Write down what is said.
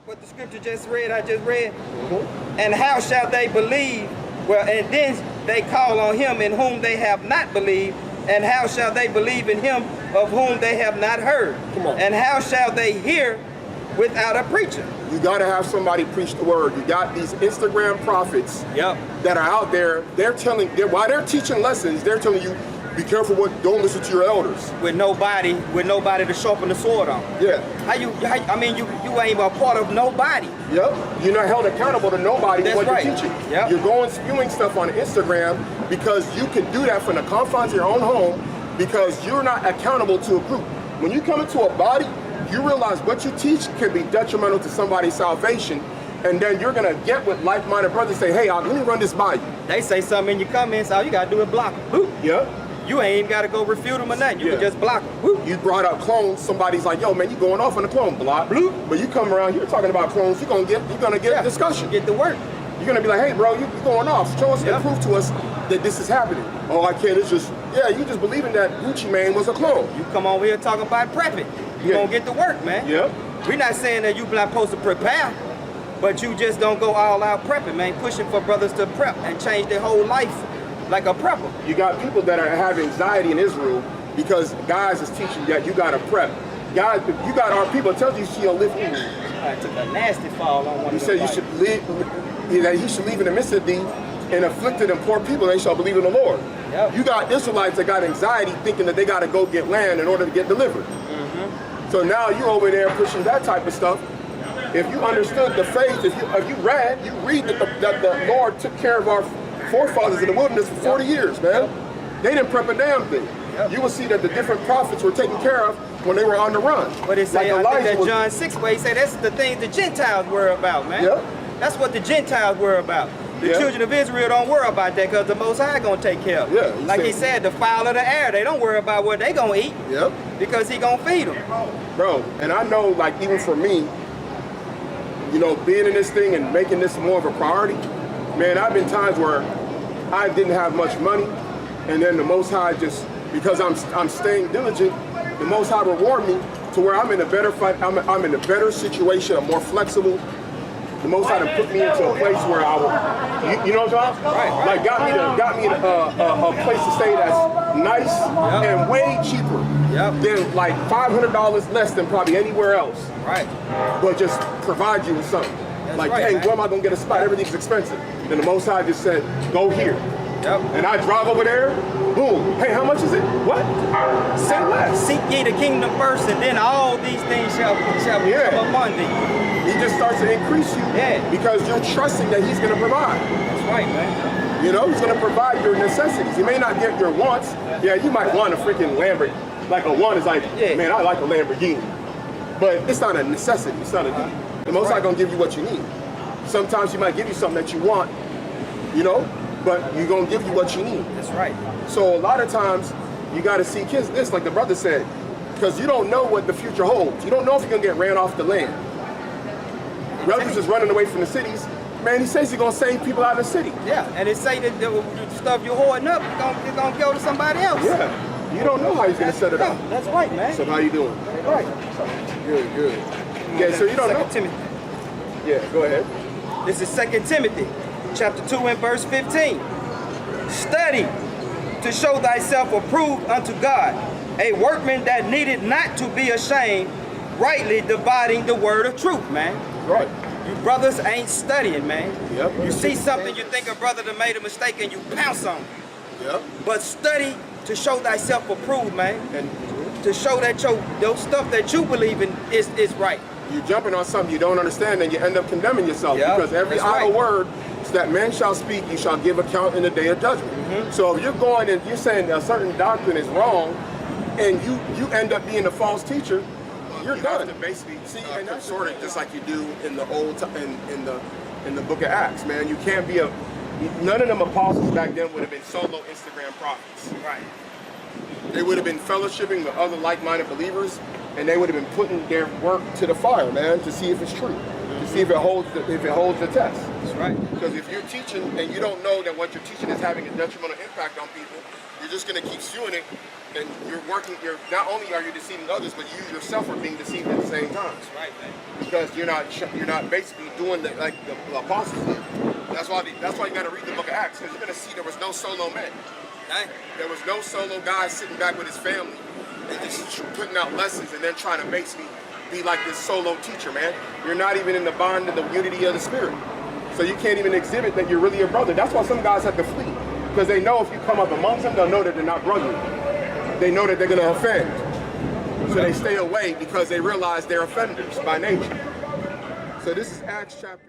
What the scripture just read, I just read. And how shall they believe? Well, and then they call on him in whom they have not believed. And how shall they believe in him of whom they have not heard? Come on. And how shall they hear without a preacher? You got to have somebody preach the word. You got these Instagram prophets that are out there. While they're teaching lessons, they're telling you, be careful don't listen to your elders. With nobody to sharpen the sword on. Yeah. You ain't a part of nobody. Yep. You're not held accountable to nobody That's what right. you're teaching. Yep. You're going spewing stuff on Instagram because you can do that from the confines of your own home because you're not accountable to a group. When you come into a body, you realize what you teach can be detrimental to somebody's salvation, and then you're gonna get with like-minded brothers and say, hey, let me run this by you. They say something in your comments, all you gotta do is block them. Boop. Yeah. You ain't even gotta go refute them or nothing. You can just block them. Boop. You brought up clones, somebody's like, yo man, you going off on the clone block. Bloop. But you come around here talking about clones, you're gonna get a discussion. Get to work. You're gonna be like, hey bro, you going off. Show us and prove to us that this is happening. Oh, I can't, it's just, you just believing that Gucci Mane was a clone. You come over here talking about prepping. You gonna get to work, man. Yeah. We're not saying that you're not supposed to prepare, but you just don't go all out prepping, man. Pushing for brothers to prep and change their whole life like a prepper. You got people that have anxiety in Israel because guys is teaching that you gotta prep. Guys, you got our people tells you she'll live in. I took a nasty fall on one. He said you should live, that he should leave in the midst of thee and afflicted and poor people, they shall believe in the Lord. Yep. You got Israelites that got anxiety thinking that they gotta go get land in order to get delivered. So now you over there pushing that type of stuff. If you understood the faith, if you read that the Lord took care of our forefathers in the wilderness for 40 years, man. They didn't prep a damn thing. You will see that the different prophets were taken care of when they were on the run. But it say, like I think that John 6 where he said that's the things the Gentiles worry about, man. That's what the Gentiles worry about. The children of Israel don't worry about that because the Most High gonna take care of it. Like he said, the fowl of the air, they don't worry about what they gonna eat. Because he gonna feed them. Bro, and I know, like, even for me, you know, being in this thing and making this more of a priority, man, I've been times where I didn't have much money, and then the Most High just, because I'm staying diligent, the Most High reward me to where I'm in a better fight, I'm in a better situation, I'm more flexible. The Most High to put me into a place where I will, you know what I'm saying? Right. Like got me a place to stay that's nice and way cheaper than like $500 less than probably anywhere else. Right. But just provide you with something. That's like, right, hey, man. where am I gonna get a spot? Everything's expensive. Then the Most High just said, go here. And I drive over there, boom. Hey, how much is it? What? Say less. Seek ye the kingdom first, and then all these things shall come upon thee. He just starts to increase you because you're trusting that he's gonna provide. That's right, man. You know, he's gonna provide your necessities. You may not get your wants. Yeah, you might want a freaking Lamborghini. Like a want is like, man, I like a Lamborghini. But it's not a necessity, it's not a need. The Most High gonna give you what you need. Sometimes he might give you something that you want, you know, but you're gonna give you what you need. That's right. So a lot of times, you gotta seek his this, like the brother said, because you don't know what the future holds. You don't know if you're gonna get ran off the land. Brothers is running away from the cities. Man, he says he's gonna save people out of the city. Yeah, and it say that the stuff you're hoarding up, it's gonna go to somebody else. Yeah, you don't know how he's gonna set it up. That's right, man. So how you doing? Right. Good. Yeah, so you don't know. Timothy. Yeah, go ahead. This is 2 Timothy, chapter 2 and verse 15. Study to show thyself approved unto God, a workman that needed not to be ashamed, rightly dividing the word of truth, man. Right. You brothers ain't studying, man. Yep. You see something, you think a brother that made a mistake and you pounce on it. Yep. But study to show thyself approved, man. And to show that your stuff that you believe in is right. You're jumping on something you don't understand and you end up condemning yourself because every that's idle right. word that man shall speak, you shall give account in the day of judgment. So if you're going and you're saying a certain doctrine is wrong and you end up being a false teacher, you're done. Have to basically see, and that's sort of just like you do in the old in the book of Acts, man. You can't be none of them apostles back then would have been solo Instagram prophets. Right. They would have been fellowshipping with other like-minded believers, and they would have been putting their work to the fire, man, to see if it's true, to see if it holds the test. That's right. Because if you're teaching and you don't know that what you're teaching is having a detrimental impact on people, you're just gonna keep spewing it And you're not only are you deceiving others, but you yourself are being deceived at the same time. That's right, man. Because you're not basically doing like the apostles did. That's why you got to read the book of Acts, because you're going to see there was no solo men. Dang. There was no solo guy sitting back with his family and just putting out lessons and then trying to basically be like this solo teacher, man. You're not even in the bond of the unity of the Spirit. So you can't even exhibit that you're really a brother. That's why some guys have to flee, because they know if you come up amongst them, they'll know that they're not brotherly. They know that they're going to offend. So they stay away because they realize they're offenders by nature. So this is Acts chapter